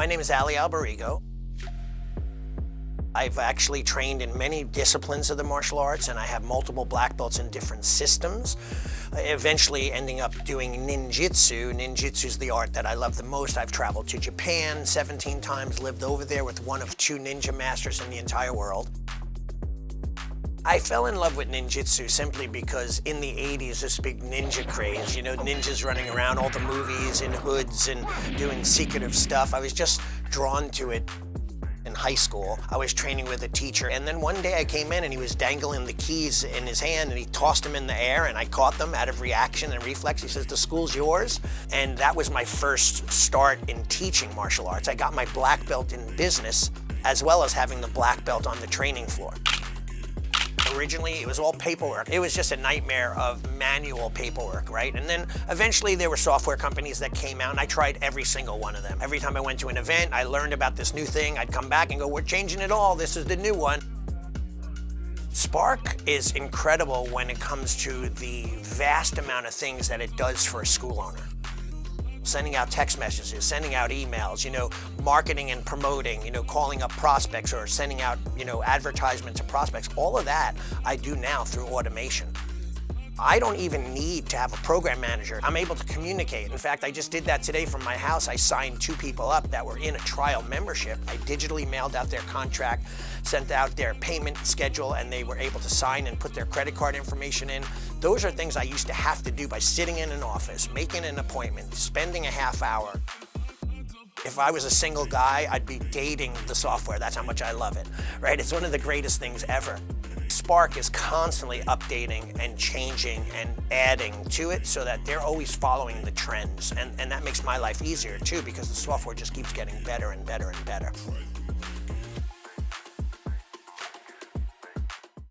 My name is Allie Alberigo. I've actually trained in many disciplines of the martial arts, and I have multiple black belts in different systems, eventually ending up doing Ninjutsu. Ninjutsu is the art that I love the most. I've traveled to Japan 17 times, lived over there with one of 2 ninja masters in the entire world. I fell in love with ninjutsu simply because in the 80s, this big ninja craze, you know, ninjas running around, all the movies in hoods and doing secretive stuff. I was just drawn to it. In high school, I was training with a teacher, and then one day I came in and he was dangling the keys in his hand and he tossed them in the air, and I caught them out of reaction and reflex. He says, "The school's yours." And that was my first start in teaching martial arts. I got my black belt in business as well as having the black belt on the training floor. Originally, it was all paperwork. It was just a nightmare of manual paperwork, right? And then eventually there were software companies that came out, and I tried every single one of them. Every time I went to an event, I learned about this new thing. I'd come back and go, "We're changing it all. This is the new one." Spark is incredible when it comes to the vast amount of things that it does for a school owner. Sending out text messages, sending out emails, you know, marketing and promoting, you know, calling up prospects or sending out, you know, advertisements to prospects. All of that I do now through automation. I don't even need to have a program manager. I'm able to communicate. In fact, I just did that today from my house. I signed 2 people up that were in a trial membership. I digitally mailed out their contract, sent out their payment schedule, and they were able to sign and put their credit card information in. Those are things I used to have to do by sitting in an office, making an appointment, spending a half hour. If I was a single guy, I'd be dating the software. That's how much I love it, right? It's one of the greatest things ever. Spark is constantly updating and changing and adding to it so that they're always following the trends. And that makes my life easier too, because the software just keeps getting better and better and better.